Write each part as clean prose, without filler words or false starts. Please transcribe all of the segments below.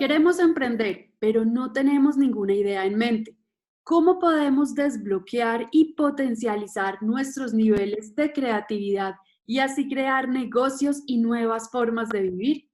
Queremos emprender, pero no tenemos ninguna idea en mente. ¿Cómo podemos desbloquear y potencializar nuestros niveles de creatividad y así crear negocios y nuevas formas de vivir?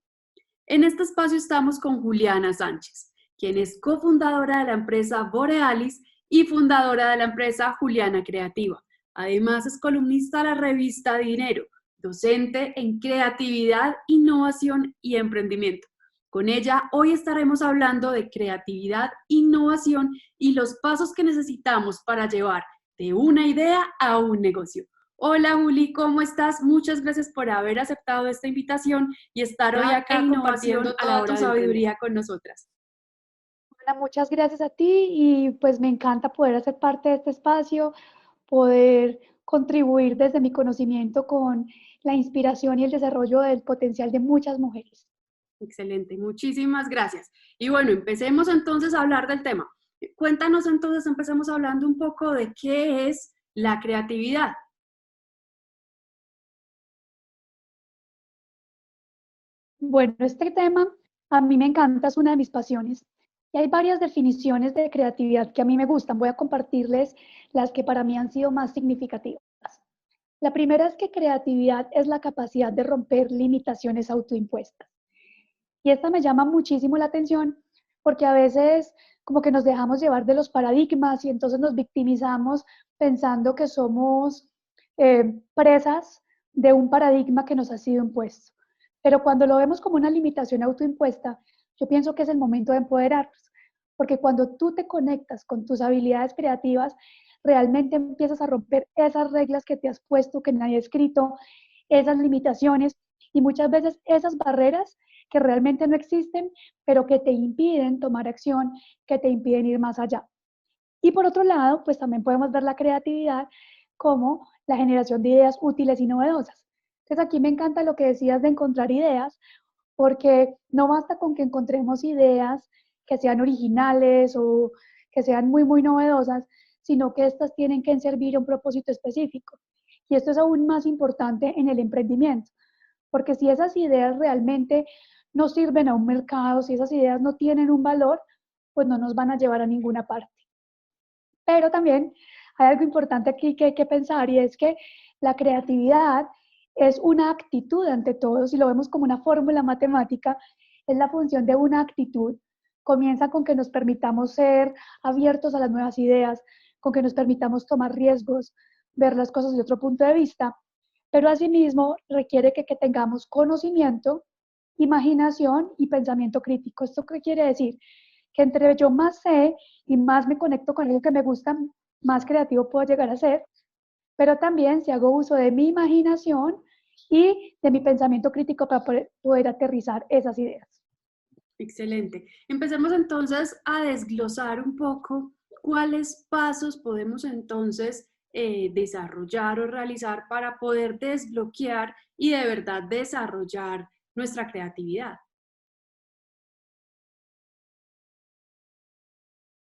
En este espacio estamos con Juliana Sánchez, quien es cofundadora de la empresa Borealis y fundadora de la empresa Juliana Creativa. Además, es columnista de la revista Dinero, docente en creatividad, innovación y emprendimiento. Con ella, hoy estaremos hablando de creatividad, innovación y los pasos que necesitamos para llevar de una idea a un negocio. Hola Juli, ¿cómo estás? Muchas gracias por haber aceptado esta invitación y estar hoy acá compartiendo toda tu sabiduría con nosotras. Ana, muchas gracias a ti y pues me encanta poder hacer parte de este espacio, poder contribuir desde mi conocimiento con la inspiración y el desarrollo del potencial de muchas mujeres. Excelente, muchísimas gracias. Y bueno, empecemos entonces a hablar del tema. Cuéntanos entonces, empecemos hablando un poco de qué es la creatividad. Bueno, este tema a mí me encanta, es una de mis pasiones. Y hay varias definiciones de creatividad que a mí me gustan. Voy a compartirles las que para mí han sido más significativas. La primera es que creatividad es la capacidad de romper limitaciones autoimpuestas. Y esta me llama muchísimo la atención porque a veces como que nos dejamos llevar de los paradigmas y entonces nos victimizamos pensando que somos presas de un paradigma que nos ha sido impuesto. Pero cuando lo vemos como una limitación autoimpuesta, yo pienso que es el momento de empoderarnos, porque cuando tú te conectas con tus habilidades creativas, realmente empiezas a romper esas reglas que te has puesto, que nadie ha escrito, esas limitaciones y muchas veces esas barreras que realmente no existen, pero que te impiden tomar acción, que te impiden ir más allá. Y por otro lado, pues también podemos ver la creatividad como la generación de ideas útiles y novedosas. Entonces aquí me encanta lo que decías de encontrar ideas, porque no basta con que encontremos ideas que sean originales o que sean muy, muy novedosas, sino que estas tienen que servir a un propósito específico. Y esto es aún más importante en el emprendimiento, porque si esas ideas realmente no sirven a un mercado, si esas ideas no tienen un valor, pues no nos van a llevar a ninguna parte. Pero también hay algo importante aquí que hay que pensar y es que la creatividad es una actitud ante todo. Si lo vemos como una fórmula matemática, es la función de una actitud. Comienza con que nos permitamos ser abiertos a las nuevas ideas, con que nos permitamos tomar riesgos, ver las cosas de otro punto de vista, pero asimismo requiere que tengamos conocimiento, imaginación y pensamiento crítico. ¿Esto qué quiere decir? Que entre yo más sé y más me conecto con algo que me gusta, más creativo puedo llegar a ser, pero también si hago uso de mi imaginación y de mi pensamiento crítico para poder aterrizar esas ideas. Excelente. Empecemos entonces a desglosar un poco cuáles pasos podemos entonces desarrollar o realizar para poder desbloquear y de verdad desarrollar nuestra creatividad.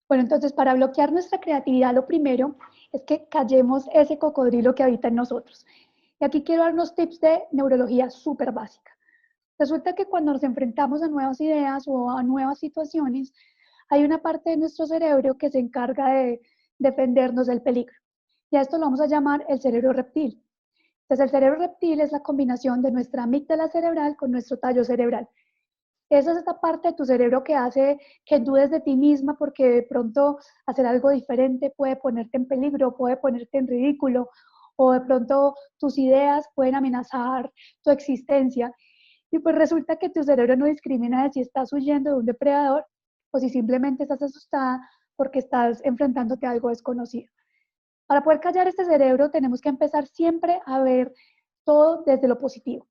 Bueno, entonces para bloquear nuestra creatividad, lo primero es que callemos ese cocodrilo que habita en nosotros. Y aquí quiero dar unos tips de neurología súper básica. Resulta que cuando nos enfrentamos a nuevas ideas o a nuevas situaciones, hay una parte de nuestro cerebro que se encarga de defendernos del peligro. Y a esto lo vamos a llamar el cerebro reptil. Entonces, el cerebro reptil es la combinación de nuestra amígdala cerebral con nuestro tallo cerebral. Esa es esta parte de tu cerebro que hace que dudes de ti misma porque de pronto hacer algo diferente puede ponerte en peligro, puede ponerte en ridículo, o de pronto tus ideas pueden amenazar tu existencia. Y pues resulta que tu cerebro no discrimina de si estás huyendo de un depredador o si simplemente estás asustada porque estás enfrentándote a algo desconocido. Para poder callar este cerebro tenemos que empezar siempre a ver todo desde lo positivo.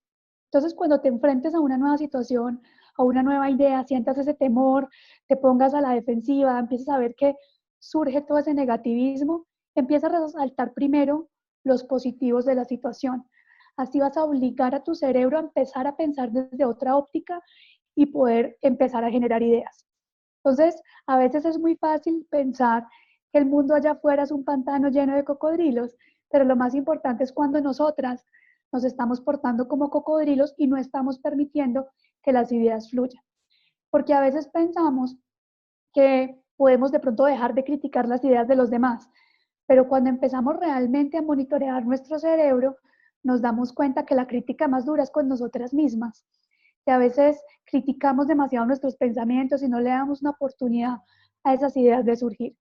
Entonces, cuando te enfrentes a una nueva situación, a una nueva idea, sientas ese temor, te pongas a la defensiva, empiezas a ver que surge todo ese negativismo, empieza a resaltar primero los positivos de la situación. Así vas a obligar a tu cerebro a empezar a pensar desde otra óptica y poder empezar a generar ideas. Entonces, a veces es muy fácil pensar que el mundo allá afuera es un pantano lleno de cocodrilos, pero lo más importante es cuando nosotras nos estamos portando como cocodrilos y no estamos permitiendo que las ideas fluyan. porque a veces pensamos que podemos de pronto dejar de criticar las ideas de los demás, pero cuando empezamos realmente a monitorear nuestro cerebro, nos damos cuenta que la crítica más dura es con nosotras mismas, que a veces criticamos demasiado nuestros pensamientos y no le damos una oportunidad a esas ideas de surgir.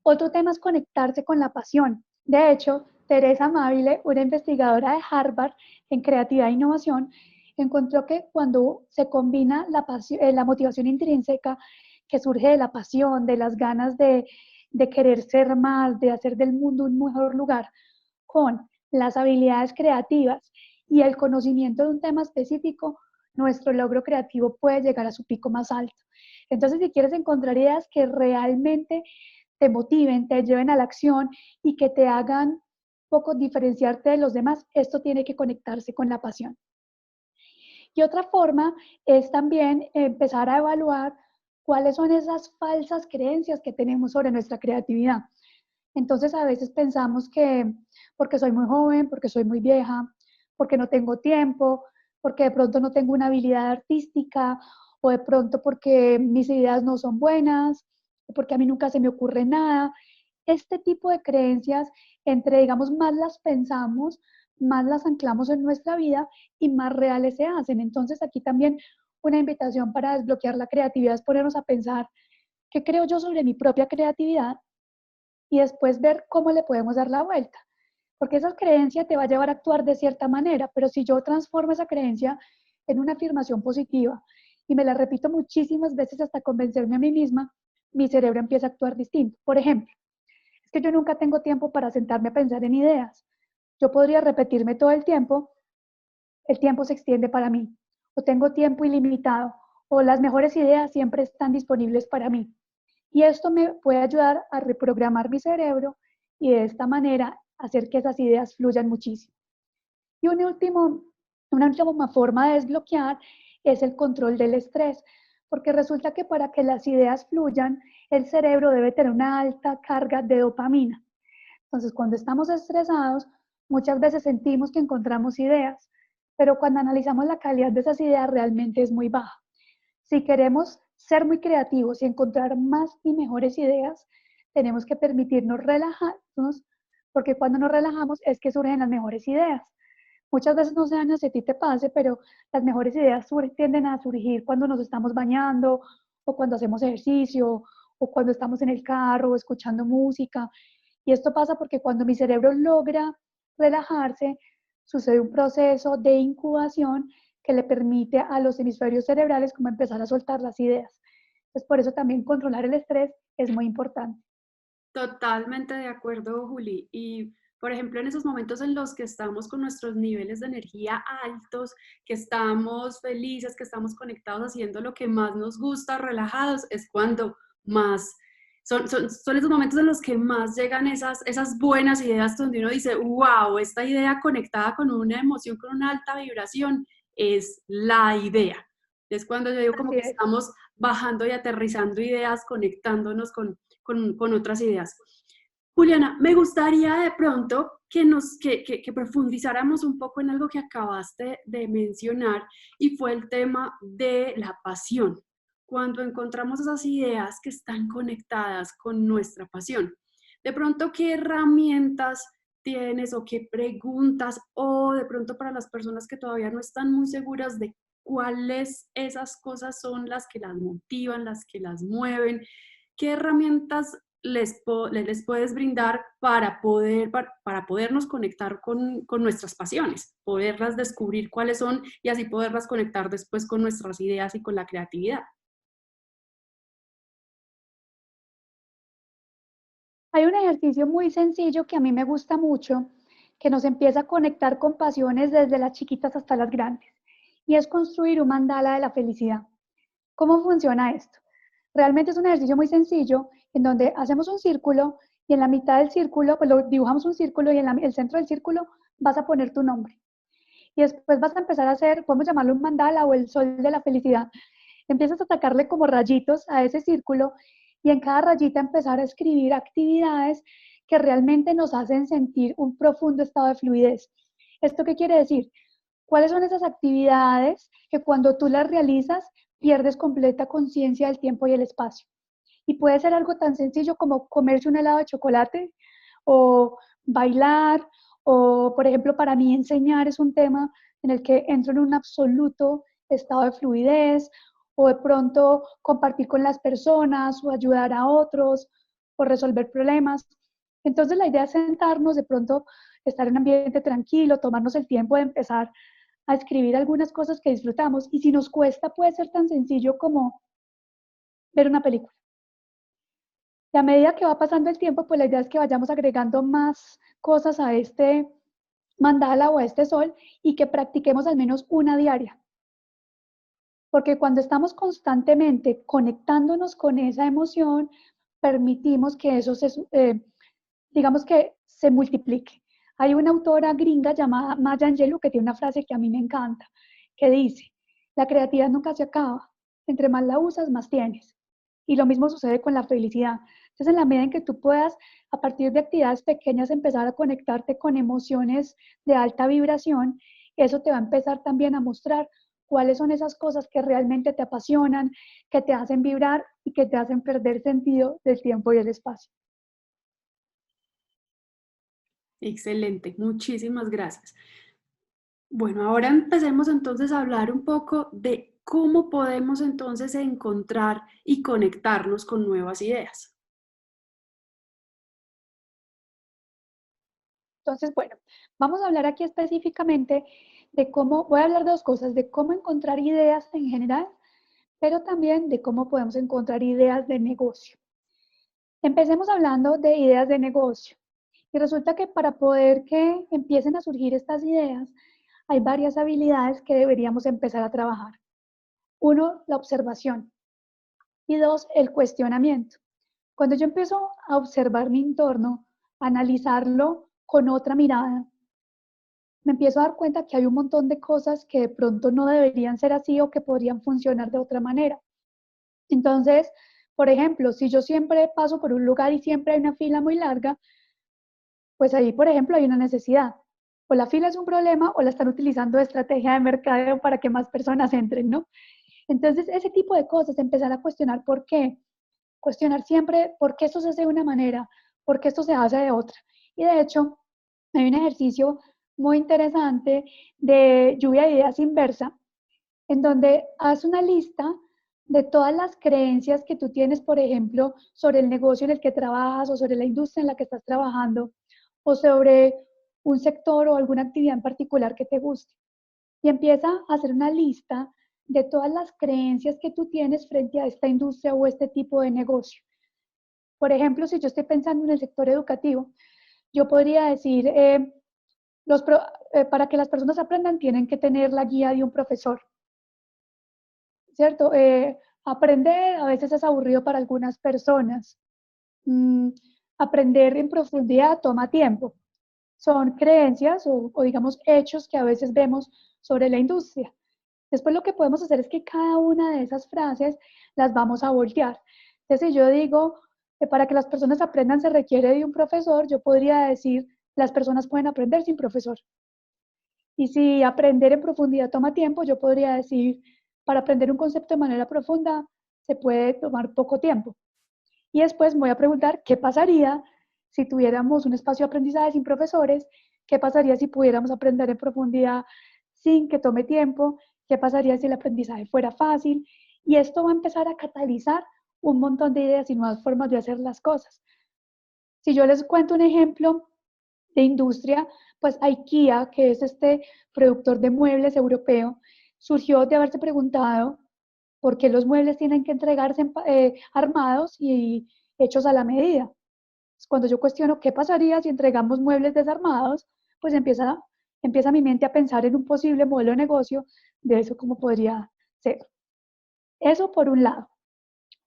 Otro tema es conectarse con la pasión. De hecho, Teresa Mabile, una investigadora de Harvard en creatividad e innovación, encontró que cuando se combina la motivación intrínseca que surge de la pasión, de las ganas de querer ser más, de hacer del mundo un mejor lugar, con las habilidades creativas y el conocimiento de un tema específico, nuestro logro creativo puede llegar a su pico más alto. Entonces, si quieres encontrar ideas que realmente te motiven, te lleven a la acción y que te hagan un poco diferenciarte de los demás, esto tiene que conectarse con la pasión. Y otra forma es también empezar a evaluar cuáles son esas falsas creencias que tenemos sobre nuestra creatividad. Entonces a veces pensamos que porque soy muy joven, porque soy muy vieja, porque no tengo tiempo, porque de pronto no tengo una habilidad artística, o de pronto porque mis ideas no son buenas, o porque a mí nunca se me ocurre nada. Este tipo de creencias, entre digamos más las pensamos, más las anclamos en nuestra vida y más reales se hacen. Entonces aquí también una invitación para desbloquear la creatividad es ponernos a pensar qué creo yo sobre mi propia creatividad y después ver cómo le podemos dar la vuelta. Porque esa creencia te va a llevar a actuar de cierta manera, pero si yo transformo esa creencia en una afirmación positiva y me la repito muchísimas veces hasta convencerme a mí misma, mi cerebro empieza a actuar distinto. Por ejemplo, es que yo nunca tengo tiempo para sentarme a pensar en ideas. Yo podría repetirme todo el tiempo se extiende para mí, o tengo tiempo ilimitado, o las mejores ideas siempre están disponibles para mí. Y esto me puede ayudar a reprogramar mi cerebro y de esta manera hacer que esas ideas fluyan muchísimo. Y una última forma de desbloquear es el control del estrés, porque resulta que para que las ideas fluyan, el cerebro debe tener una alta carga de dopamina. Entonces, cuando estamos estresados, muchas veces sentimos que encontramos ideas, pero cuando analizamos la calidad de esas ideas realmente es muy baja. Si queremos ser muy creativos y encontrar más y mejores ideas, tenemos que permitirnos relajarnos, porque cuando nos relajamos es que surgen las mejores ideas. Muchas veces no sé si a ti te pase, pero las mejores ideas tienden a surgir cuando nos estamos bañando o cuando hacemos ejercicio o cuando estamos en el carro o escuchando música. Y esto pasa porque cuando mi cerebro logra relajarse, sucede un proceso de incubación que le permite a los hemisferios cerebrales como empezar a soltar las ideas. Entonces, por eso también controlar el estrés es muy importante. Totalmente de acuerdo, Juli. Y, por ejemplo, en esos momentos en los que estamos con nuestros niveles de energía altos, que estamos felices, que estamos conectados haciendo lo que más nos gusta, relajados, es cuando más, son esos momentos en los que más llegan esas buenas ideas donde uno dice, wow, esta idea conectada con una emoción, con una alta vibración, es la idea. Es cuando yo digo como Así que es. estamos bajando y aterrizando ideas, conectándonos con otras ideas. Juliana, me gustaría de pronto que profundizáramos un poco en algo que acabaste de mencionar y fue el tema de la pasión. Cuando encontramos esas ideas que están conectadas con nuestra pasión. De pronto, ¿qué herramientas tienes o qué preguntas o de pronto para las personas que todavía no están muy seguras de cuáles esas cosas son las que las motivan, las que las mueven? ¿Qué herramientas les puedes brindar para podernos conectar con nuestras pasiones, poderlas descubrir cuáles son y así poderlas conectar después con nuestras ideas y con la creatividad? Hay un ejercicio muy sencillo que a mí me gusta mucho, que nos empieza a conectar con pasiones desde las chiquitas hasta las grandes, y es construir un mandala de la felicidad. ¿Cómo funciona esto? Realmente es un ejercicio muy sencillo en donde hacemos un círculo y en la mitad del círculo, pues lo dibujamos un círculo y en el centro del círculo vas a poner tu nombre. Y después vas a empezar a hacer, podemos llamarlo un mandala o el sol de la felicidad. Empiezas a sacarle como rayitos a ese círculo y en cada rayita empezar a escribir actividades que realmente nos hacen sentir un profundo estado de fluidez. ¿Esto qué quiere decir? ¿Cuáles son esas actividades que cuando tú las realizas pierdes completa conciencia del tiempo y el espacio. Y puede ser algo tan sencillo como comerse un helado de chocolate o bailar, o por ejemplo para mí enseñar es un tema en el que entro en un absoluto estado de fluidez, o de pronto compartir con las personas o ayudar a otros o resolver problemas. Entonces la idea es sentarnos, de pronto estar en un ambiente tranquilo, tomarnos el tiempo de empezar a escribir algunas cosas que disfrutamos, y si nos cuesta puede ser tan sencillo como ver una película. Y a medida que va pasando el tiempo, pues la idea es que vayamos agregando más cosas a este mandala o a este sol, y que practiquemos al menos una diaria. Porque cuando estamos constantemente conectándonos con esa emoción, permitimos que eso digamos que se multiplique. Hay una autora gringa llamada Maya Angelou que tiene una frase que a mí me encanta, que dice: la creatividad nunca se acaba, entre más la usas, más tienes. Y lo mismo sucede con la felicidad. Entonces, en la medida en que tú puedas, a partir de actividades pequeñas, empezar a conectarte con emociones de alta vibración, eso te va a empezar también a mostrar cuáles son esas cosas que realmente te apasionan, que te hacen vibrar y que te hacen perder sentido del tiempo y el espacio. Excelente, muchísimas gracias. Bueno, ahora empecemos entonces a hablar un poco de cómo podemos entonces encontrar y conectarnos con nuevas ideas. Entonces, bueno, vamos a hablar aquí específicamente de cómo, voy a hablar de dos cosas: de cómo encontrar ideas en general, pero también de cómo podemos encontrar ideas de negocio. Empecemos hablando de ideas de negocio. Y resulta que para poder que empiecen a surgir estas ideas, hay varias habilidades que deberíamos empezar a trabajar. Uno, la observación. Y dos, el cuestionamiento. Cuando yo empiezo a observar mi entorno, a analizarlo con otra mirada, me empiezo a dar cuenta que hay un montón de cosas que de pronto no deberían ser así o que podrían funcionar de otra manera. Entonces, por ejemplo, si yo siempre paso por un lugar y siempre hay una fila muy larga, pues ahí, por ejemplo, hay una necesidad. O la fila es un problema o la están utilizando de estrategia de mercadeo para que más personas entren, ¿no? Entonces, ese tipo de cosas, empezar a cuestionar por qué. Cuestionar siempre por qué esto se hace de una manera, por qué esto se hace de otra. Y de hecho, hay un ejercicio muy interesante de lluvia de ideas inversa, en donde haz una lista de todas las creencias que tú tienes, por ejemplo, sobre el negocio en el que trabajas, o sobre la industria en la que estás trabajando, o sobre un sector o alguna actividad en particular que te guste. Y empieza a hacer una lista de todas las creencias que tú tienes frente a esta industria o este tipo de negocio. Por ejemplo, si yo estoy pensando en el sector educativo, yo podría decir, para que las personas aprendan tienen que tener la guía de un profesor, ¿cierto? Aprender a veces es aburrido para algunas personas. Mm, aprender en profundidad toma tiempo. Son creencias o digamos hechos que a veces vemos sobre la industria. Después lo que podemos hacer es que cada una de esas frases las vamos a voltear. Entonces, si yo digo que para que las personas aprendan se requiere de un profesor, yo podría decir: las personas pueden aprender sin profesor. Y si aprender en profundidad toma tiempo, yo podría decir: para aprender un concepto de manera profunda se puede tomar poco tiempo. Y después me voy a preguntar qué pasaría si tuviéramos un espacio de aprendizaje sin profesores, qué pasaría si pudiéramos aprender en profundidad sin que tome tiempo, qué pasaría si el aprendizaje fuera fácil. Y esto va a empezar a catalizar un montón de ideas y nuevas formas de hacer las cosas. Si yo les cuento un ejemplo de industria, pues IKEA, que es este productor de muebles europeo, surgió de haberse preguntado por qué los muebles tienen que entregarse armados y hechos a la medida. Cuando yo cuestiono qué pasaría si entregamos muebles desarmados, pues empieza mi mente a pensar en un posible modelo de negocio de eso, cómo podría ser. Eso por un lado.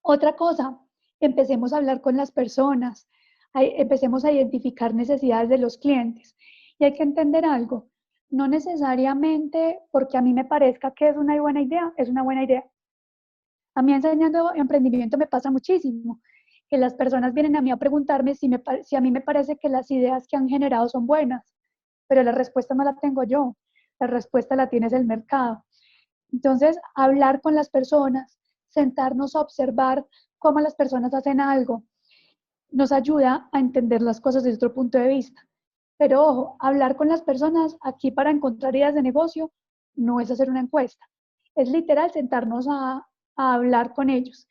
Otra cosa, empecemos a hablar con las personas, empecemos a identificar necesidades de los clientes. Y hay que entender algo: no necesariamente porque a mí me parezca que es una buena idea, es una buena idea. A mí enseñando emprendimiento me pasa muchísimo, que las personas vienen a mí a preguntarme si a mí me parece que las ideas que han generado son buenas, pero la respuesta no la tengo yo, la respuesta la tiene el mercado. Entonces, hablar con las personas, sentarnos a observar cómo las personas hacen algo, nos ayuda a entender las cosas desde otro punto de vista. Pero ojo, hablar con las personas aquí para encontrar ideas de negocio no es hacer una encuesta, es literal sentarnos a hablar con ellos.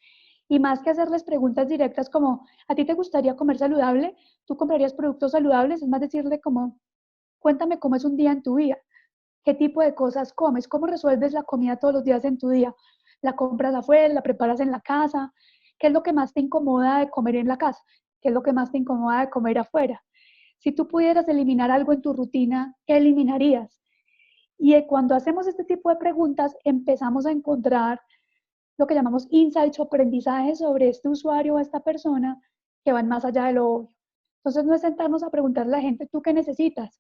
Y más que hacerles preguntas directas como, ¿a ti te gustaría comer saludable? ¿Tú comprarías productos saludables? Es más decirle como, cuéntame cómo es un día en tu vida, qué tipo de cosas comes, cómo resuelves la comida todos los días en tu día. ¿La compras afuera, la preparas en la casa? ¿Qué es lo que más te incomoda de comer en la casa? ¿Qué es lo que más te incomoda de comer afuera? Si tú pudieras eliminar algo en tu rutina, ¿qué eliminarías? Y cuando hacemos este tipo de preguntas, empezamos a encontrar lo que llamamos insights o aprendizajes sobre este usuario o esta persona que van más allá de lo obvio. Entonces, no es sentarnos a preguntarle a la gente, ¿tú qué necesitas?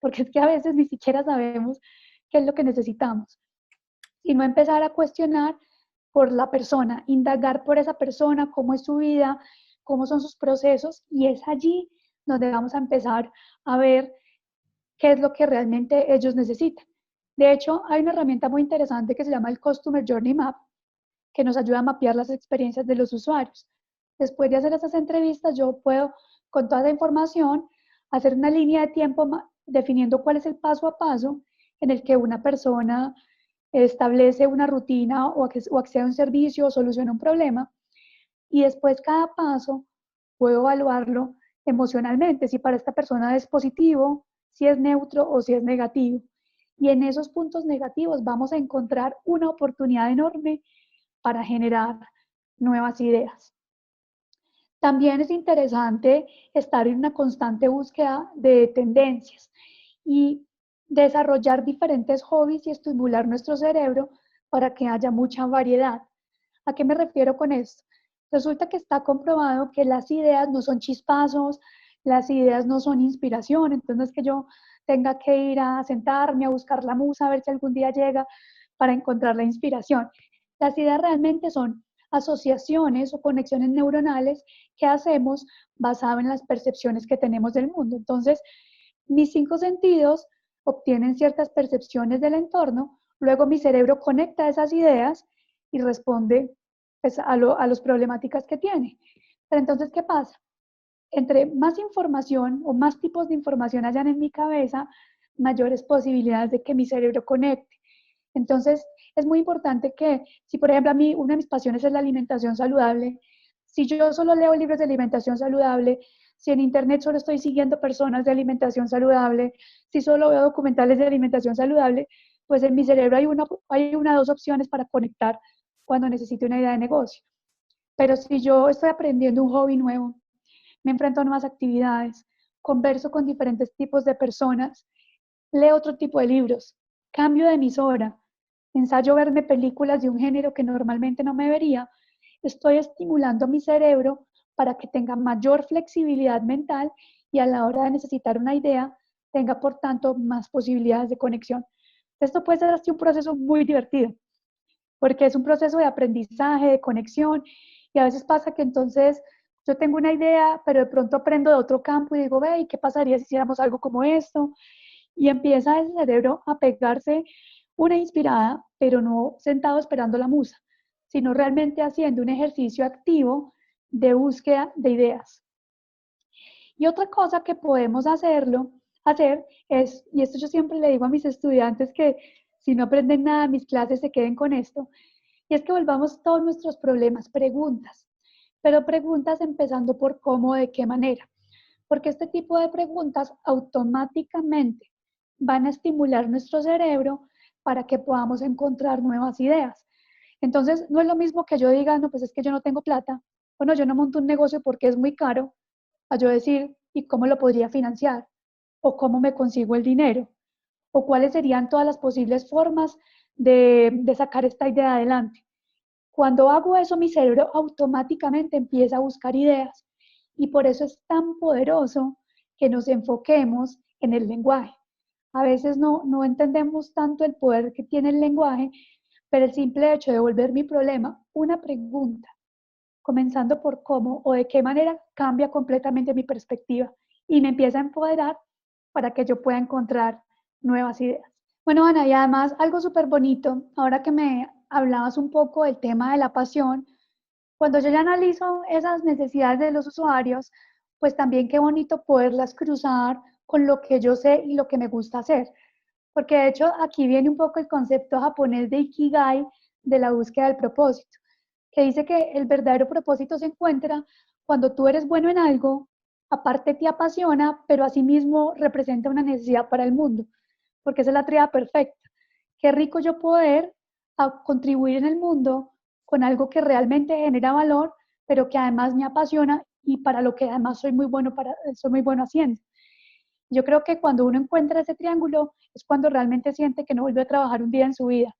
Porque es que a veces ni siquiera sabemos qué es lo que necesitamos, sino empezar a cuestionar por la persona, indagar por esa persona, cómo es su vida, cómo son sus procesos, y es allí donde vamos a empezar a ver qué es lo que realmente ellos necesitan. De hecho, hay una herramienta muy interesante que se llama el Customer Journey Map, que nos ayuda a mapear las experiencias de los usuarios. Después de hacer esas entrevistas, yo puedo, con toda esa información, hacer una línea de tiempo definiendo cuál es el paso a paso en el que una persona establece una rutina o accede a un servicio o soluciona un problema. Y después cada paso puedo evaluarlo emocionalmente, si para esta persona es positivo, si es neutro o si es negativo. Y en esos puntos negativos vamos a encontrar una oportunidad enorme para generar nuevas ideas. También es interesante estar en una constante búsqueda de tendencias y desarrollar diferentes hobbies y estimular nuestro cerebro para que haya mucha variedad. ¿A qué me refiero con esto? Resulta que está comprobado que las ideas no son chispazos, las ideas no son inspiración, entonces no es que yo tenga que ir a sentarme a buscar la musa a ver si algún día llega para encontrar la inspiración. Las ideas realmente son asociaciones o conexiones neuronales que hacemos basado en las percepciones que tenemos del mundo. Entonces, mis cinco sentidos obtienen ciertas percepciones del entorno, luego mi cerebro conecta esas ideas y responde pues, a las problemáticas que tiene. Pero entonces, ¿qué pasa? Entre más información o más tipos de información hayan en mi cabeza, mayores posibilidades de que mi cerebro conecte. Entonces, es muy importante que, si por ejemplo a mí una de mis pasiones es la alimentación saludable, si yo solo leo libros de alimentación saludable, si en internet solo estoy siguiendo personas de alimentación saludable, si solo veo documentales de alimentación saludable, pues en mi cerebro hay una o dos opciones para conectar cuando necesite una idea de negocio. Pero si yo estoy aprendiendo un hobby nuevo, me enfrento a nuevas actividades, converso con diferentes tipos de personas, leo otro tipo de libros, cambio de emisora, ensayo verme películas de un género que normalmente no me vería, estoy estimulando mi cerebro para que tenga mayor flexibilidad mental y a la hora de necesitar una idea, tenga por tanto más posibilidades de conexión. Esto puede ser así un proceso muy divertido, porque es un proceso de aprendizaje, de conexión, y a veces pasa que entonces yo tengo una idea, pero de pronto aprendo de otro campo y digo, ve, ¿y qué pasaría si hiciéramos algo como esto? Y empieza el cerebro a pegarse una inspirada, pero no sentado esperando la musa, sino realmente haciendo un ejercicio activo de búsqueda de ideas. Y otra cosa que podemos hacer es, y esto yo siempre le digo a mis estudiantes que si no aprenden nada en mis clases se queden con esto, y es que volvamos todos nuestros problemas preguntas, pero preguntas empezando por cómo, de qué manera, porque este tipo de preguntas automáticamente van a estimular nuestro cerebro para que podamos encontrar nuevas ideas. Entonces, no es lo mismo que yo diga, no, pues es que yo no tengo plata, bueno, yo no monto un negocio porque es muy caro, a yo decir, ¿y cómo lo podría financiar? ¿O cómo me consigo el dinero? ¿O cuáles serían todas las posibles formas de sacar esta idea adelante? Cuando hago eso, mi cerebro automáticamente empieza a buscar ideas y por eso es tan poderoso que nos enfoquemos en el lenguaje. A veces no entendemos tanto el poder que tiene el lenguaje, pero el simple hecho de volver mi problema una pregunta, comenzando por cómo o de qué manera, cambia completamente mi perspectiva y me empieza a empoderar para que yo pueda encontrar nuevas ideas. Bueno, Ana, y además algo súper bonito, ahora que me hablabas un poco del tema de la pasión, cuando yo ya analizo esas necesidades de los usuarios, pues también qué bonito poderlas cruzar con lo que yo sé y lo que me gusta hacer. Porque de hecho aquí viene un poco el concepto japonés de Ikigai, de la búsqueda del propósito, que dice que el verdadero propósito se encuentra cuando tú eres bueno en algo, aparte te apasiona, pero asimismo representa una necesidad para el mundo, porque esa es la tríada perfecta. Qué rico yo poder contribuir en el mundo con algo que realmente genera valor, pero que además me apasiona y para lo que además soy muy bueno haciendo. Yo creo que cuando uno encuentra ese triángulo es cuando realmente siente que no vuelve a trabajar un día en su vida,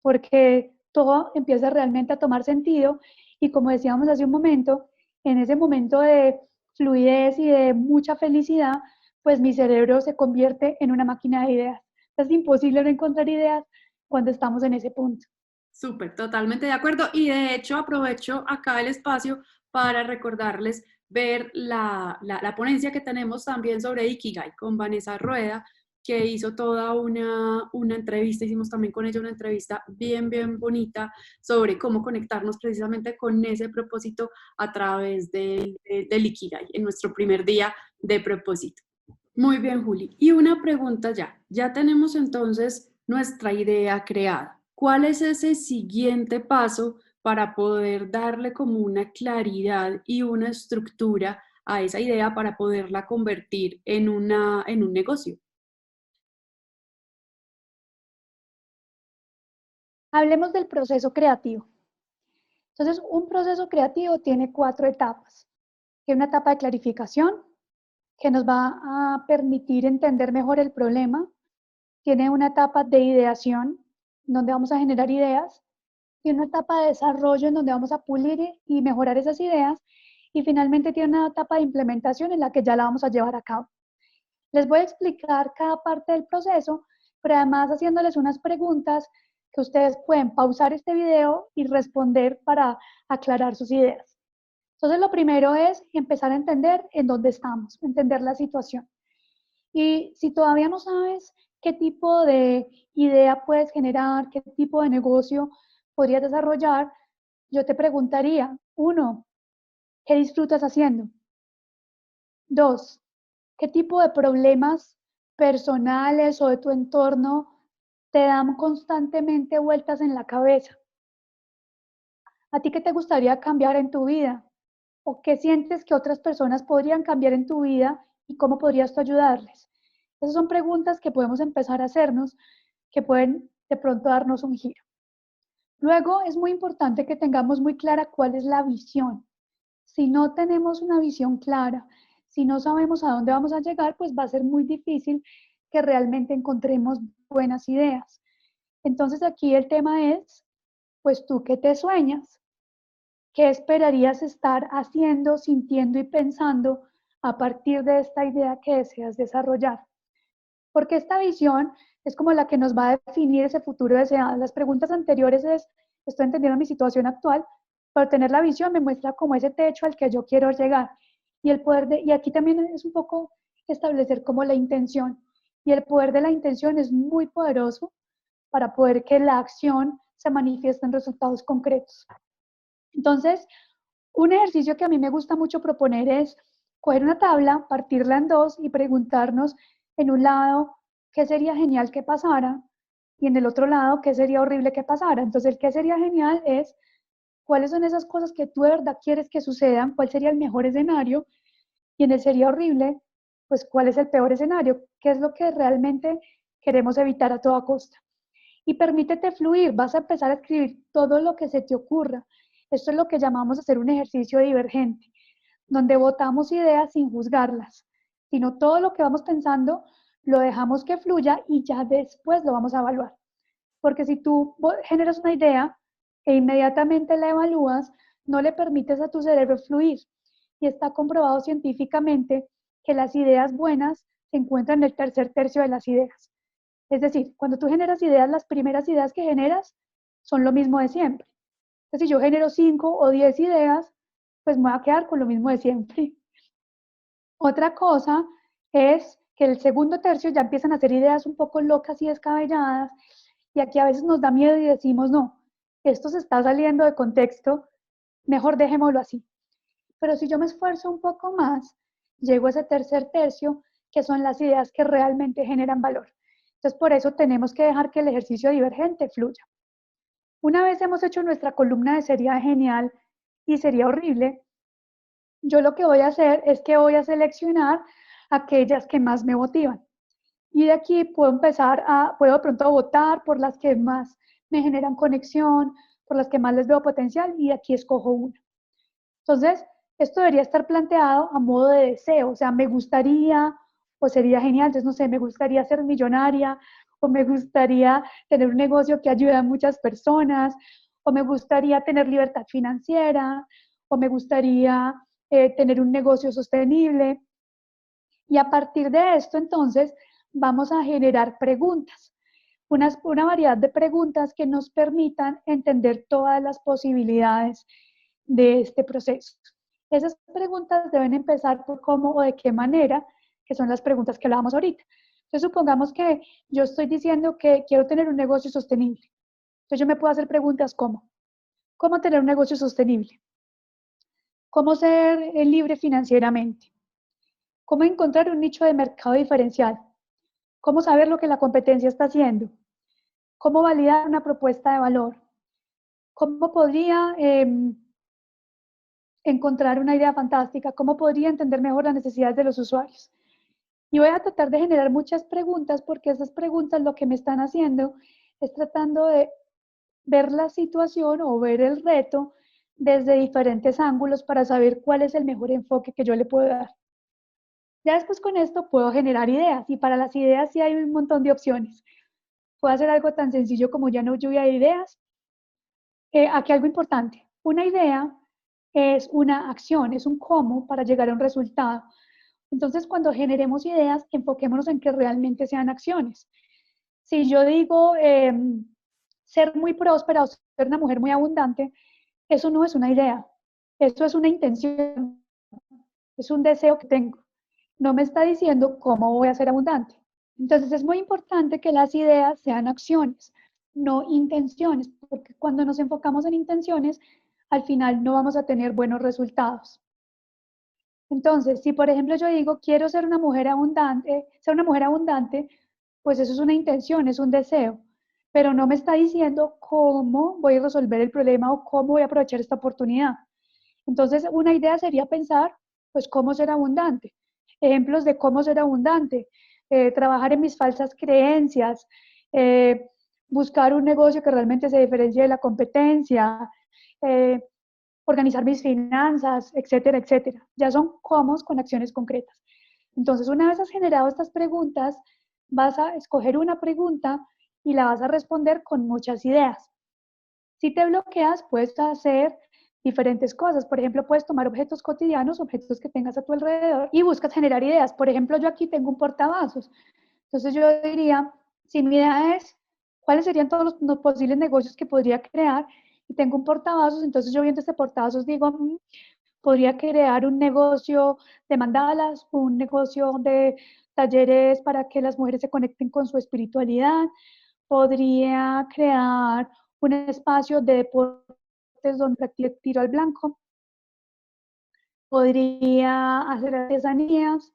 porque todo empieza realmente a tomar sentido y como decíamos hace un momento, en ese momento de fluidez y de mucha felicidad, pues mi cerebro se convierte en una máquina de ideas. Es imposible no encontrar ideas cuando estamos en ese punto. Súper, totalmente de acuerdo. Y de hecho aprovecho acá el espacio para recordarles ver la ponencia que tenemos también sobre Ikigai con Vanessa Rueda, que hizo toda una entrevista, hicimos también con ella una entrevista bien bonita sobre cómo conectarnos precisamente con ese propósito a través del Ikigai en nuestro primer día de propósito. Muy bien, Juli. Y una pregunta ya. Ya tenemos entonces nuestra idea creada. ¿Cuál es ese siguiente paso para poder darle como una claridad y una estructura a esa idea para poderla convertir en un negocio? Hablemos del proceso creativo. Entonces, un proceso creativo tiene 4 etapas. Tiene una etapa de clarificación, que nos va a permitir entender mejor el problema. Tiene una etapa de ideación, donde vamos a generar ideas. Tiene una etapa de desarrollo, en donde vamos a pulir y mejorar esas ideas. Y finalmente tiene una etapa de implementación en la que ya la vamos a llevar a cabo. Les voy a explicar cada parte del proceso, pero además haciéndoles unas preguntas que ustedes pueden pausar este video y responder para aclarar sus ideas. Entonces, lo primero es empezar a entender en dónde estamos, entender la situación. Y si todavía no sabes qué tipo de idea puedes generar, qué tipo de negocio podrías desarrollar, yo te preguntaría, uno, ¿qué disfrutas haciendo? Dos, ¿qué tipo de problemas personales o de tu entorno te dan constantemente vueltas en la cabeza? ¿A ti qué te gustaría cambiar en tu vida? ¿O qué sientes que otras personas podrían cambiar en tu vida y cómo podrías tú ayudarles? Esas son preguntas que podemos empezar a hacernos que pueden de pronto darnos un giro. Luego es muy importante que tengamos muy clara cuál es la visión. Si no tenemos una visión clara, si no sabemos a dónde vamos a llegar, pues va a ser muy difícil que realmente encontremos buenas ideas. Entonces aquí el tema es, pues tú qué te sueñas, qué esperarías estar haciendo, sintiendo y pensando a partir de esta idea que deseas desarrollar. Porque esta visión es como la que nos va a definir ese futuro deseado. Las preguntas anteriores es, estoy entendiendo mi situación actual, pero tener la visión me muestra como ese techo al que yo quiero llegar. Y aquí también es un poco establecer como la intención. Y el poder de la intención es muy poderoso para poder que la acción se manifieste en resultados concretos. Entonces, un ejercicio que a mí me gusta mucho proponer es coger una tabla, partirla en dos y preguntarnos en un lado qué sería genial que pasara y en el otro lado qué sería horrible que pasara. Entonces, el qué sería genial es cuáles son esas cosas que tú de verdad quieres que sucedan, cuál sería el mejor escenario y en el sería horrible, pues cuál es el peor escenario, qué es lo que realmente queremos evitar a toda costa. Y permítete fluir, vas a empezar a escribir todo lo que se te ocurra. Esto es lo que llamamos hacer un ejercicio divergente, donde votamos ideas sin juzgarlas, sino todo lo que vamos pensando lo dejamos que fluya y ya después lo vamos a evaluar. Porque si tú generas una idea e inmediatamente la evalúas, no le permites a tu cerebro fluir. Y está comprobado científicamente que las ideas buenas se encuentran en el tercer tercio de las ideas. Es decir, cuando tú generas ideas, las primeras ideas que generas son lo mismo de siempre. Entonces, si yo genero 5 o 10 ideas, pues me voy a quedar con lo mismo de siempre. Otra cosa es que el segundo tercio ya empiezan a hacer ideas un poco locas y descabelladas, y aquí a veces nos da miedo y decimos, no, esto se está saliendo de contexto, mejor dejémoslo así. Pero si yo me esfuerzo un poco más, llego a ese tercer tercio, que son las ideas que realmente generan valor. Entonces, por eso tenemos que dejar que el ejercicio divergente fluya. Una vez hemos hecho nuestra columna de sería genial y sería horrible, yo lo que voy a hacer es que voy a seleccionar aquellas que más me motivan. Y de aquí puedo de pronto votar por las que más me generan conexión, por las que más les veo potencial, y aquí escojo una. Entonces, esto debería estar planteado a modo de deseo, o sea, me gustaría, o sería genial, entonces no sé, me gustaría ser millonaria, o me gustaría tener un negocio que ayude a muchas personas, o me gustaría tener libertad financiera, o me gustaría tener un negocio sostenible. Y a partir de esto, entonces, vamos a generar preguntas, una variedad de preguntas que nos permitan entender todas las posibilidades de este proceso. Esas preguntas deben empezar por cómo o de qué manera, que son las preguntas que hablábamos ahorita. Entonces, supongamos que yo estoy diciendo que quiero tener un negocio sostenible. Entonces, yo me puedo hacer preguntas como, ¿cómo tener un negocio sostenible? ¿Cómo ser libre financieramente? ¿Cómo encontrar un nicho de mercado diferencial? ¿Cómo saber lo que la competencia está haciendo? ¿Cómo validar una propuesta de valor? ¿Cómo podría encontrar una idea fantástica? ¿Cómo podría entender mejor las necesidades de los usuarios? Y voy a tratar de generar muchas preguntas porque esas preguntas lo que me están haciendo es tratando de ver la situación o ver el reto desde diferentes ángulos para saber cuál es el mejor enfoque que yo le puedo dar. Ya después con esto puedo generar ideas y para las ideas sí hay un montón de opciones. Puedo hacer algo tan sencillo como ya no lluvia de ideas. Aquí algo importante. Una idea es una acción, es un cómo para llegar a un resultado. Entonces, cuando generemos ideas, enfoquémonos en que realmente sean acciones. Si yo digo ser muy próspera o ser una mujer muy abundante, eso no es una idea, eso es una intención, es un deseo que tengo. No me está diciendo cómo voy a ser abundante. Entonces, es muy importante que las ideas sean acciones, no intenciones, porque cuando nos enfocamos en intenciones, al final no vamos a tener buenos resultados. Entonces, si por ejemplo yo digo, quiero ser una mujer abundante, pues eso es una intención, es un deseo, pero no me está diciendo cómo voy a resolver el problema o cómo voy a aprovechar esta oportunidad. Entonces, una idea sería pensar, pues, cómo ser abundante. Ejemplos de cómo ser abundante, trabajar en mis falsas creencias, eh, buscar un negocio que realmente se diferencie de la competencia, eh, organizar mis finanzas, etcétera, etcétera. Ya son cómo con acciones concretas. Entonces, una vez has generado estas preguntas, vas a escoger una pregunta y la vas a responder con muchas ideas. Si te bloqueas, puedes hacer diferentes cosas. Por ejemplo, puedes tomar objetos cotidianos, objetos que tengas a tu alrededor y buscas generar ideas. Por ejemplo, yo aquí tengo un portavasos. Entonces yo diría, si mi idea es, ¿cuáles serían todos los posibles negocios que podría crear? Y tengo un portavasos, entonces yo viendo este portavasos digo, podría crear un negocio de mandalas, un negocio de talleres para que las mujeres se conecten con su espiritualidad, podría crear un espacio de deportes donde practique tiro al blanco, podría hacer artesanías,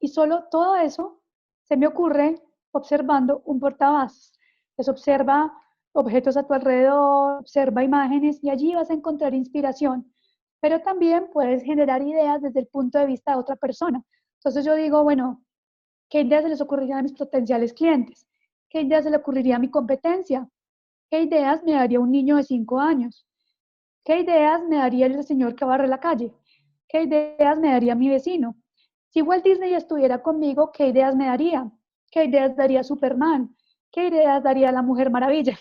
y solo todo eso se me ocurre observando un portavasos. Pues observa objetos a tu alrededor, observa imágenes y allí vas a encontrar inspiración. Pero también puedes generar ideas desde el punto de vista de otra persona. Entonces yo digo, bueno, ¿qué ideas se les ocurriría a mis potenciales clientes? ¿Qué ideas se le ocurriría a mi competencia? ¿Qué ideas me daría un niño de 5 años? ¿Qué ideas me daría el señor que barre la calle? ¿Qué ideas me daría mi vecino? Si Walt Disney estuviera conmigo, ¿qué ideas me daría? ¿Qué ideas daría Superman? ¿Qué ideas daría la Mujer Maravilla?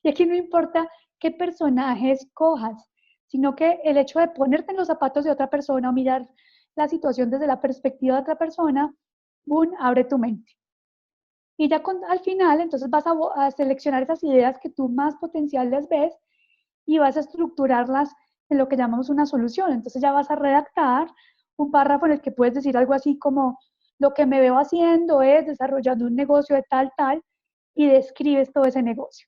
Y aquí no importa qué personajes cojas, sino que el hecho de ponerte en los zapatos de otra persona o mirar la situación desde la perspectiva de otra persona, boom, abre tu mente. Y ya al final, entonces vas a seleccionar esas ideas que tú más potencial les ves y vas a estructurarlas en lo que llamamos una solución. Entonces ya vas a redactar un párrafo en el que puedes decir algo así como, lo que me veo haciendo es desarrollando un negocio de tal, tal, y describes todo ese negocio.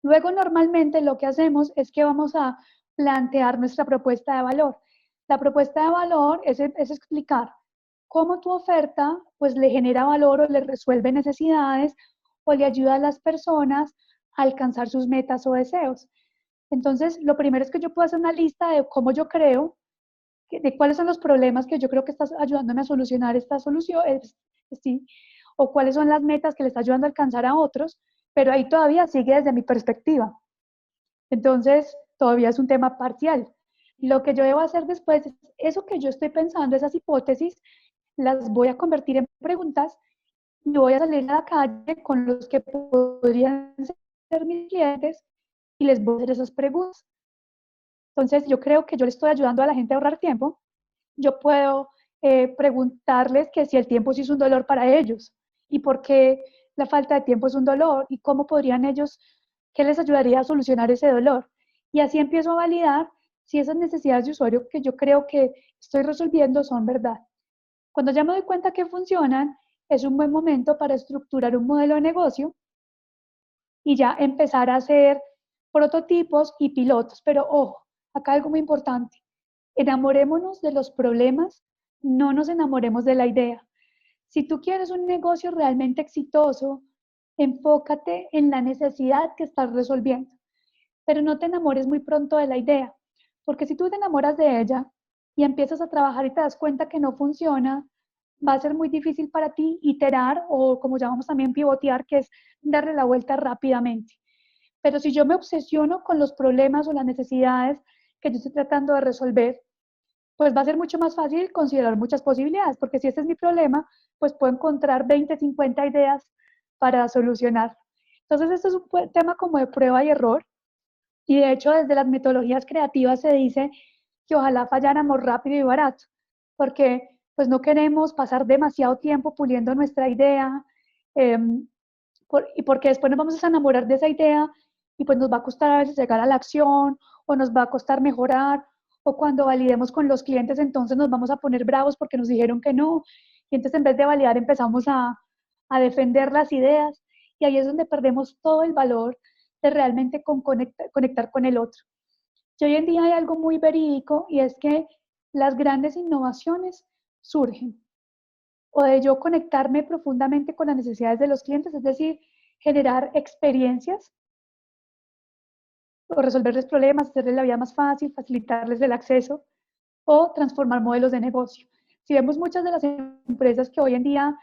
Luego, normalmente lo que hacemos es que vamos a plantear nuestra propuesta de valor. La propuesta de valor es explicar cómo tu oferta pues le genera valor o le resuelve necesidades o le ayuda a las personas a alcanzar sus metas o deseos. Entonces, lo primero es que yo puedo hacer una lista de cómo yo creo, de cuáles son los problemas que yo creo que estás ayudándome a solucionar esta solución, sí, o cuáles son las metas que le está ayudando a alcanzar a otros, pero ahí todavía sigue desde mi perspectiva. Entonces, todavía es un tema parcial. Lo que yo debo hacer después es eso que yo estoy pensando, esas hipótesis, las voy a convertir en preguntas y voy a salir a la calle con los que podrían ser mis clientes y les voy a hacer esas preguntas. Entonces, yo creo que yo le estoy ayudando a la gente a ahorrar tiempo. Yo puedo preguntarles que si el tiempo sí es un dolor para ellos y por qué la falta de tiempo es un dolor y cómo podrían ellos, qué les ayudaría a solucionar ese dolor. Y así empiezo a validar si esas necesidades de usuario que yo creo que estoy resolviendo son verdad. Cuando ya me doy cuenta que funcionan, es un buen momento para estructurar un modelo de negocio y ya empezar a hacer prototipos y pilotos. Pero ojo, acá algo muy importante. Enamorémonos de los problemas, no nos enamoremos de la idea. Si tú quieres un negocio realmente exitoso, enfócate en la necesidad que estás resolviendo, pero no te enamores muy pronto de la idea, porque si tú te enamoras de ella y empiezas a trabajar y te das cuenta que no funciona, va a ser muy difícil para ti iterar o como llamamos también pivotear, que es darle la vuelta rápidamente. Pero si yo me obsesiono con los problemas o las necesidades que yo estoy tratando de resolver, pues va a ser mucho más fácil considerar muchas posibilidades, porque si ese es mi problema, pues puedo encontrar 20, 50 ideas para solucionar. Entonces, esto es un tema como de prueba y error, y de hecho desde las metodologías creativas se dice que ojalá falláramos rápido y barato, porque pues no queremos pasar demasiado tiempo puliendo nuestra idea, eh, y porque después nos vamos a enamorar de esa idea y pues nos va a costar a veces llegar a la acción o nos va a costar mejorar o cuando validemos con los clientes entonces nos vamos a poner bravos porque nos dijeron que no y entonces en vez de validar empezamos a defender las ideas y ahí es donde perdemos todo el valor de realmente conectar con el otro. Y hoy en día hay algo muy verídico y es que las grandes innovaciones surgen o de yo conectarme profundamente con las necesidades de los clientes, es decir, generar experiencias o resolverles problemas, hacerles la vida más fácil, facilitarles el acceso o transformar modelos de negocio. Si vemos muchas de las empresas que hoy en día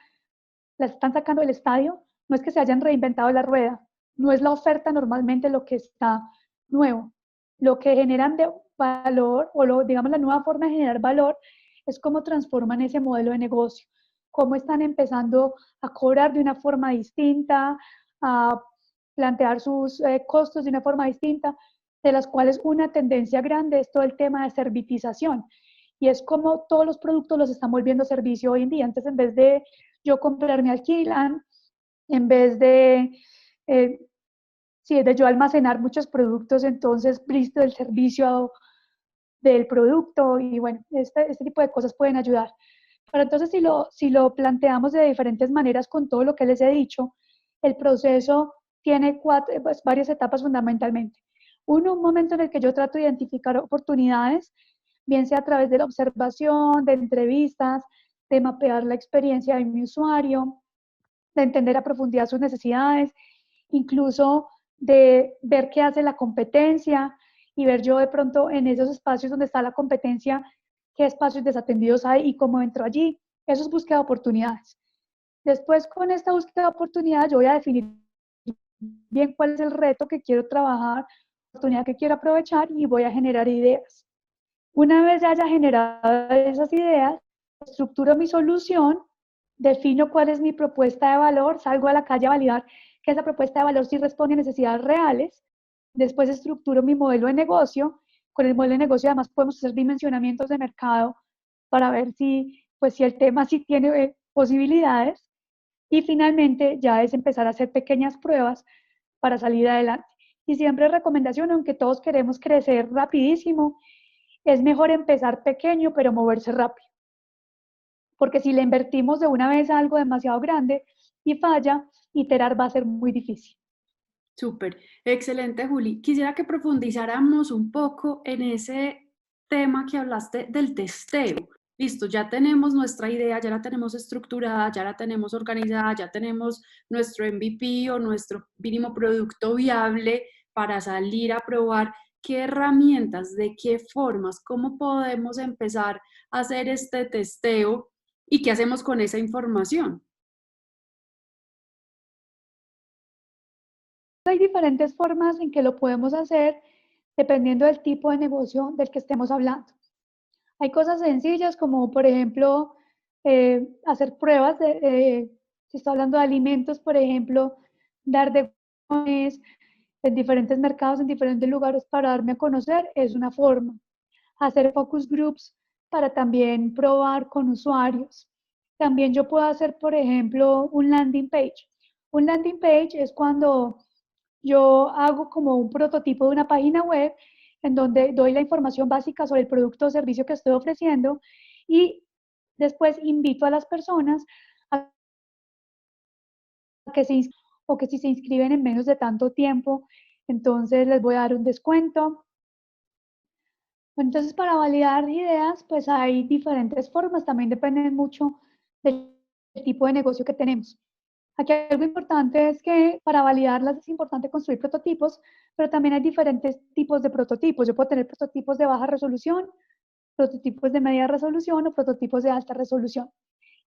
las están sacando del estadio, no es que se hayan reinventado la rueda, no es la oferta normalmente lo que está nuevo. Lo que generan de valor, o digamos la nueva forma de generar valor, es cómo transforman ese modelo de negocio, cómo están empezando a cobrar de una forma distinta, a plantear sus costos de una forma distinta, de las cuales una tendencia grande es todo el tema de servitización. Y es como todos los productos los están volviendo servicio hoy en día. Entonces, en vez de yo comprar, me alquilan, en vez de, eh, sí, de yo almacenar muchos productos, entonces bristo el servicio del producto y bueno, este tipo de cosas pueden ayudar. Pero entonces si lo planteamos de diferentes maneras con todo lo que les he dicho, el proceso tiene pues, varias etapas fundamentalmente. Uno, un momento en el que yo trato de identificar oportunidades, bien sea a través de la observación, de entrevistas, de mapear la experiencia de mi usuario, de entender a profundidad sus necesidades, incluso de ver qué hace la competencia y ver yo de pronto en esos espacios donde está la competencia, qué espacios desatendidos hay y cómo entro allí. Eso es búsqueda de oportunidades. Después, con esta búsqueda de oportunidades, yo voy a definir bien cuál es el reto que quiero trabajar, la oportunidad que quiero aprovechar y voy a generar ideas. Una vez ya haya generado esas ideas, estructuro mi solución, defino cuál es mi propuesta de valor, salgo a la calle a validar que esa propuesta de valor sí responde a necesidades reales, después estructuro mi modelo de negocio, con el modelo de negocio además podemos hacer dimensionamientos de mercado para ver si el tema sí tiene posibilidades y finalmente ya es empezar a hacer pequeñas pruebas para salir adelante. Y siempre recomendación, aunque todos queremos crecer rapidísimo, es mejor empezar pequeño pero moverse rápido. porque si le invertimos de una vez a algo demasiado grande y falla, iterar va a ser muy difícil. Súper, excelente, Juli. Quisiera que profundizáramos un poco en ese tema que hablaste del testeo. Listo, ya tenemos nuestra idea, ya la tenemos estructurada, ya la tenemos organizada, ya tenemos nuestro MVP o nuestro mínimo producto viable para salir a probar. ¿Qué herramientas, de qué formas, cómo podemos empezar a hacer este testeo y qué hacemos con esa información? Hay diferentes formas en que lo podemos hacer dependiendo del tipo de negocio del que estemos hablando. Hay cosas sencillas como, por ejemplo, hacer pruebas si estoy hablando de alimentos, por ejemplo, dar degustaciones en diferentes mercados, en diferentes lugares para darme a conocer, es una forma. Hacer focus groups para también probar con usuarios. También yo puedo hacer, por ejemplo, un landing page. Un landing page es cuando yo hago como un prototipo de una página web en donde doy la información básica sobre el producto o servicio que estoy ofreciendo y después invito a las personas a que se inscriban o que si se inscriben en menos de tanto tiempo, entonces les voy a dar un descuento. Entonces, para validar ideas, pues hay diferentes formas, también depende mucho del tipo de negocio que tenemos. Aquí algo importante es que para validarlas es importante construir prototipos, pero también hay diferentes tipos de prototipos. Yo puedo tener prototipos de baja resolución, prototipos de media resolución o prototipos de alta resolución.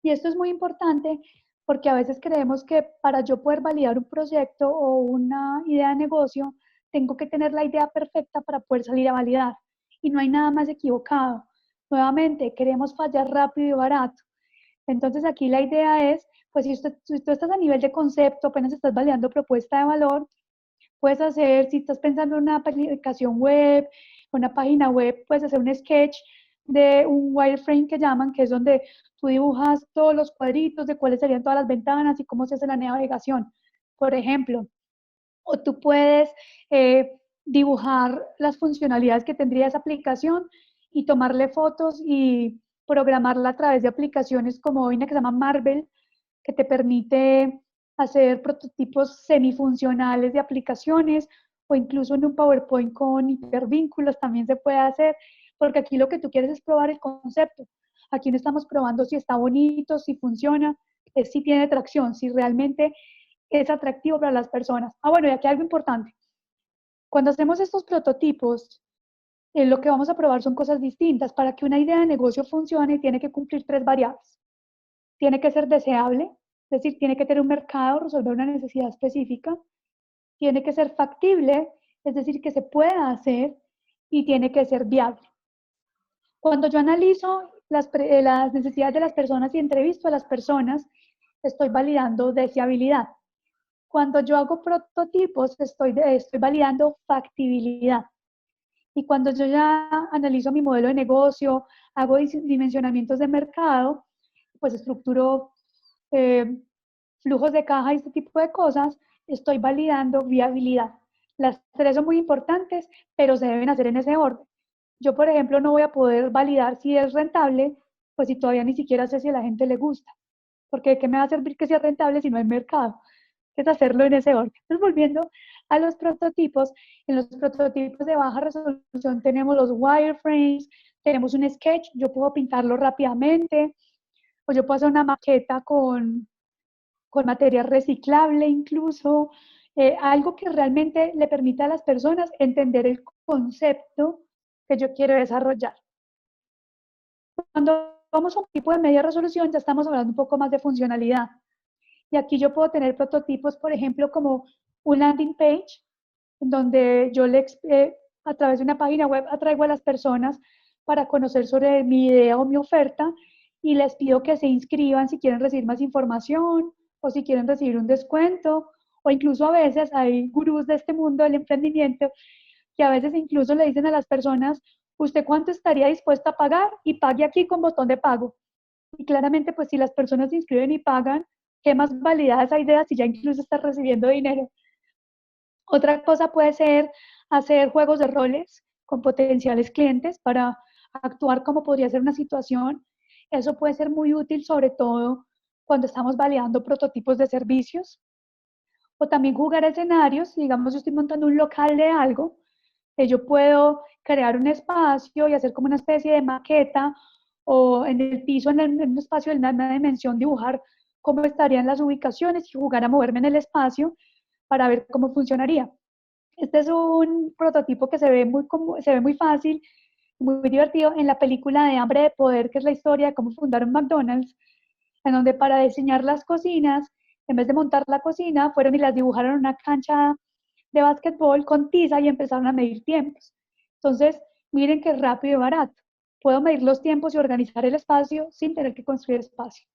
Y esto es muy importante porque a veces creemos que para yo poder validar un proyecto o una idea de negocio, tengo que tener la idea perfecta para poder salir a validar. Y no hay nada más equivocado. Nuevamente, queremos fallar rápido y barato. Entonces aquí la idea es, pues si tú estás a nivel de concepto, apenas estás validando propuesta de valor, puedes hacer, si estás pensando en una aplicación web, una página web, puedes hacer un sketch de un wireframe que llaman, que es donde tú dibujas todos los cuadritos de cuáles serían todas las ventanas y cómo se hace la navegación, por ejemplo. O tú puedes dibujar las funcionalidades que tendría esa aplicación y tomarle fotos y programarla a través de aplicaciones como una que se llama Marvel, que te permite hacer prototipos semifuncionales de aplicaciones o incluso en un PowerPoint con hipervínculos también se puede hacer, porque aquí lo que tú quieres es probar el concepto. Aquí no estamos probando si está bonito, si funciona, es si tiene tracción, si realmente es atractivo para las personas. Ah, bueno, y aquí algo importante. Cuando hacemos estos prototipos, lo que vamos a probar son cosas distintas. Para que una idea de negocio funcione, tiene que cumplir tres variables. Tiene que ser deseable, es decir, tiene que tener un mercado, resolver una necesidad específica. Tiene que ser factible, es decir, que se pueda hacer, y tiene que ser viable. Cuando yo analizo las necesidades de las personas y entrevisto a las personas, estoy validando deseabilidad. Cuando yo hago prototipos, estoy validando factibilidad. Y cuando yo ya analizo mi modelo de negocio, hago dimensionamientos de mercado, pues estructuro eh, flujos de caja y este tipo de cosas, estoy validando viabilidad. Las tres son muy importantes, pero se deben hacer en ese orden. Yo, por ejemplo, no voy a poder validar si es rentable, pues si todavía ni siquiera sé si a la gente le gusta. Porque ¿de qué me va a servir que sea rentable si no hay mercado? Es hacerlo en ese orden. Entonces, volviendo a los prototipos, en los prototipos de baja resolución tenemos los wireframes, tenemos un sketch, yo puedo pintarlo rápidamente, o yo puedo hacer una maqueta con material reciclable incluso, algo que realmente le permita a las personas entender el concepto que yo quiero desarrollar. Cuando vamos a un tipo de media resolución, ya estamos hablando un poco más de funcionalidad. Y aquí yo puedo tener prototipos, por ejemplo, como un landing page, en donde yo a través de una página web atraigo a las personas para conocer sobre mi idea o mi oferta y les pido que se inscriban si quieren recibir más información o si quieren recibir un descuento, o incluso a veces hay gurús de este mundo del emprendimiento que a veces incluso le dicen a las personas, ¿usted cuánto estaría dispuesta a pagar? Y pague aquí con botón de pago. Y claramente, pues si las personas se inscriben y pagan, ¿qué más validada esa idea si ya incluso estás recibiendo dinero? Otra cosa puede ser hacer juegos de roles con potenciales clientes para actuar como podría ser una situación Eso puede ser muy útil, sobre todo cuando estamos validando prototipos de servicios, o también jugar escenarios. Digamos, yo estoy montando un local de algo, yo puedo crear un espacio y hacer como una especie de maqueta, o en el piso, en un espacio de una dimensión, dibujar cómo estarían las ubicaciones y jugar a moverme en el espacio para ver cómo funcionaría. Este es un prototipo que se ve muy fácil, muy divertido en la película de Hambre de Poder, que es la historia de cómo fundaron McDonald's, en donde para diseñar las cocinas, en vez de montar la cocina, fueron y las dibujaron en una cancha de básquetbol con tiza y empezaron a medir tiempos. Entonces, miren qué rápido y barato. Puedo medir los tiempos y organizar el espacio sin tener que construir espacio.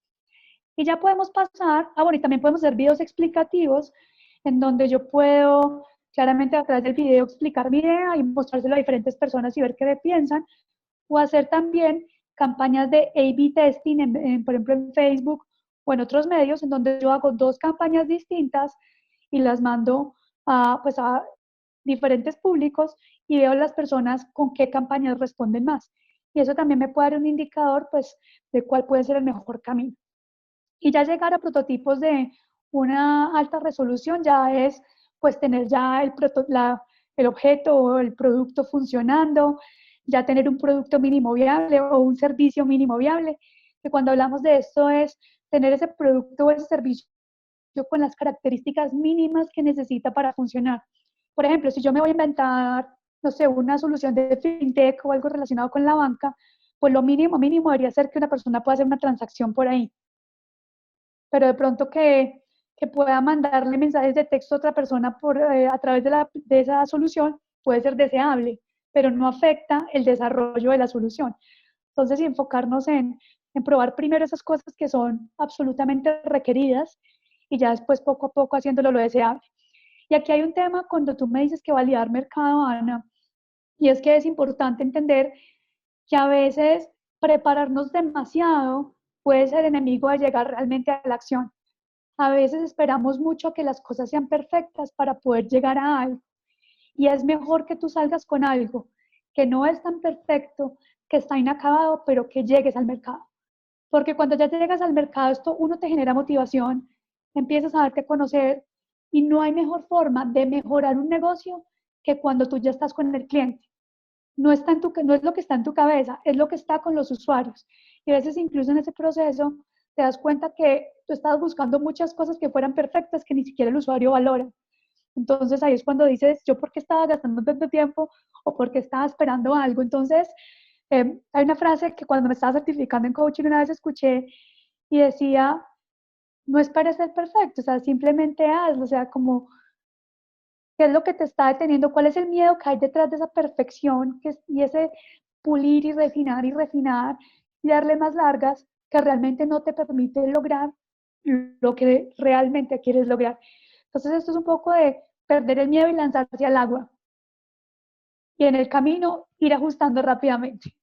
Y ya podemos pasar, bueno, y también podemos hacer videos explicativos en donde yo puedo claramente a través del video explicar mi idea y mostrárselo a diferentes personas y ver qué piensan, o hacer también campañas de A/B testing, por ejemplo, en Facebook o en otros medios, en donde yo hago 2 campañas distintas y las mando pues a diferentes públicos y veo las personas con qué campañas responden más. Y eso también me puede dar un indicador, pues, de cuál puede ser el mejor camino. Y ya llegar a prototipos de una alta resolución ya es, pues, tener ya el objeto o el producto funcionando, ya tener un producto mínimo viable o un servicio mínimo viable, que cuando hablamos de esto es tener ese producto o ese servicio con las características mínimas que necesita para funcionar. Por ejemplo, si yo me voy a inventar, no sé, una solución de fintech o algo relacionado con la banca, pues lo mínimo, mínimo debería ser que una persona pueda hacer una transacción por ahí. Pero de pronto que pueda mandarle mensajes de texto a otra persona a través de esa solución puede ser deseable, pero no afecta el desarrollo de la solución. Entonces, enfocarnos en probar primero esas cosas que son absolutamente requeridas y ya después poco a poco haciéndolo lo deseable. Y aquí hay un tema cuando tú me dices que validar mercado, Ana, y es que es importante entender que a veces prepararnos demasiado puede ser enemigo de llegar realmente a la acción. A veces esperamos mucho a que las cosas sean perfectas para poder llegar a algo. Y es mejor que tú salgas con algo que no es tan perfecto, que está inacabado, pero que llegues al mercado. Porque cuando ya llegas al mercado, esto uno te genera motivación, empiezas a darte a conocer y no hay mejor forma de mejorar un negocio que cuando tú ya estás con el cliente. No es lo que está en tu cabeza, es lo que está con los usuarios. Y a veces incluso en ese proceso te das cuenta que tú estabas buscando muchas cosas que fueran perfectas que ni siquiera el usuario valora. Entonces ahí es cuando dices, yo por qué estaba gastando tanto tiempo o por qué estaba esperando algo. Entonces, hay una frase que cuando me estaba certificando en coaching una vez escuché y decía, no esperes ser perfecto, o sea, simplemente hazlo, o sea, como, ¿qué es lo que te está deteniendo? ¿Cuál es el miedo que hay detrás de esa perfección y ese pulir y refinar y darle más largas que realmente no te permite lograr lo que realmente quieres lograr? Entonces esto es un poco de perder el miedo y lanzarse al agua. Y en el camino ir ajustando rápidamente.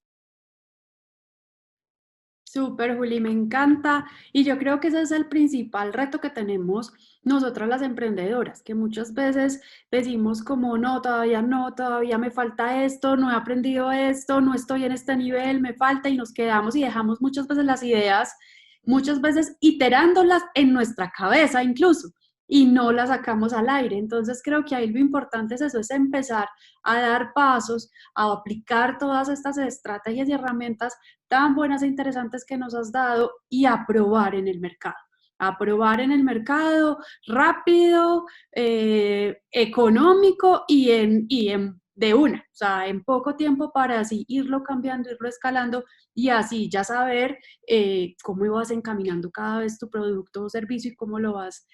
Súper, Juli, me encanta. Y yo creo que ese es el principal reto que tenemos nosotras las emprendedoras, que muchas veces decimos como, no, todavía me falta esto, no he aprendido esto, no estoy en este nivel, me falta y nos quedamos y dejamos muchas veces las ideas, muchas veces iterándolas en nuestra cabeza incluso. Y no las sacamos al aire. Entonces creo que ahí lo importante es eso, es empezar a dar pasos, a aplicar todas estas estrategias y herramientas tan buenas e interesantes que nos has dado y a probar en el mercado. A probar en el mercado rápido, económico de una, o sea, en poco tiempo para así irlo cambiando, irlo escalando y así ya saber cómo vas encaminando cada vez tu producto o servicio y cómo lo vas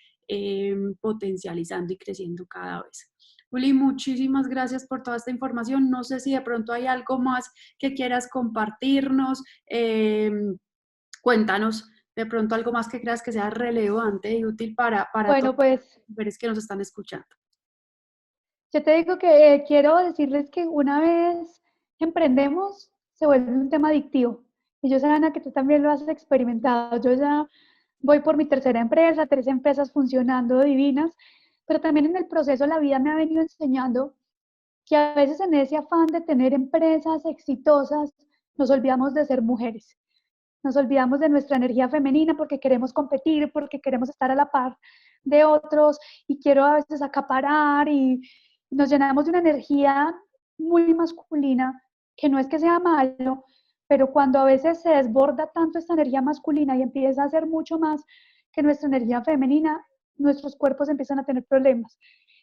potencializando y creciendo cada vez. Juli, muchísimas gracias por toda esta información. No sé si de pronto hay algo más que quieras compartirnos. Cuéntanos de pronto algo más que creas que sea relevante y útil para todos Bueno, pues los mujeres que nos están escuchando. yo te digo que quiero decirles que una vez emprendemos, se vuelve un tema adictivo. Y yo sé, Ana, que tú también lo has experimentado. Yo ya voy por mi tercera empresa, 3 empresas funcionando divinas, pero también en el proceso la vida me ha venido enseñando que a veces en ese afán de tener empresas exitosas nos olvidamos de ser mujeres. Nos olvidamos de nuestra energía femenina porque queremos competir, porque queremos estar a la par de otros y quiero a veces acaparar y nos llenamos de una energía muy masculina, que no es que sea malo, pero cuando a veces se desborda tanto esta energía masculina y empieza a ser mucho más que nuestra energía femenina, nuestros cuerpos empiezan a tener problemas.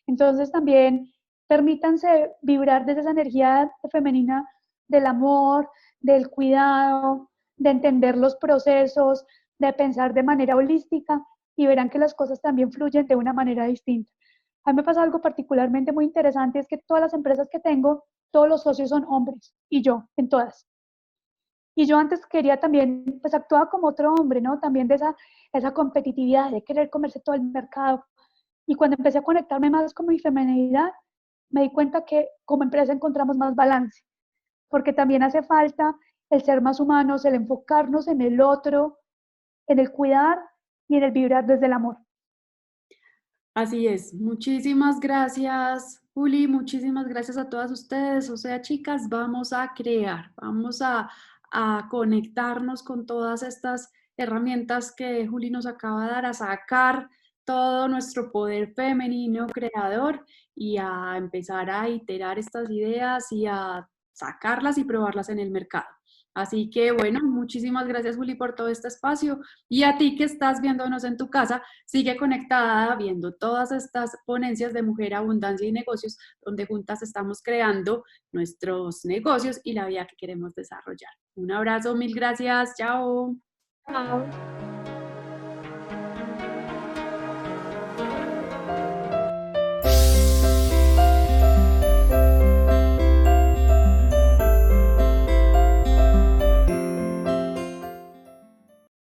Entonces también permítanse vibrar desde esa energía femenina del amor, del cuidado, de entender los procesos, de pensar de manera holística y verán que las cosas también fluyen de una manera distinta. A mí me pasa algo particularmente muy interesante, es que todas las empresas que tengo, todos los socios son hombres y yo en todas. Y yo antes quería también, pues actuaba como otro hombre, ¿no? También de esa competitividad, de querer comerse todo el mercado. Y cuando empecé a conectarme más con mi feminidad, me di cuenta que como empresa encontramos más balance, porque también hace falta el ser más humanos, el enfocarnos en el otro, en el cuidar y en el vibrar desde el amor. Así es. Muchísimas gracias, Juli. Muchísimas gracias a todas ustedes. O sea, chicas, vamos a crear, vamos a conectarnos con todas estas herramientas que Juli nos acaba de dar, a sacar todo nuestro poder femenino creador y a empezar a iterar estas ideas y a sacarlas y probarlas en el mercado. Así que bueno, muchísimas gracias, Juli, por todo este espacio. Y a ti que estás viéndonos en tu casa, sigue conectada viendo todas estas ponencias de Mujer, Abundancia y Negocios, donde juntas estamos creando nuestros negocios y la vida que queremos desarrollar. Un abrazo, mil gracias, chao. Chao.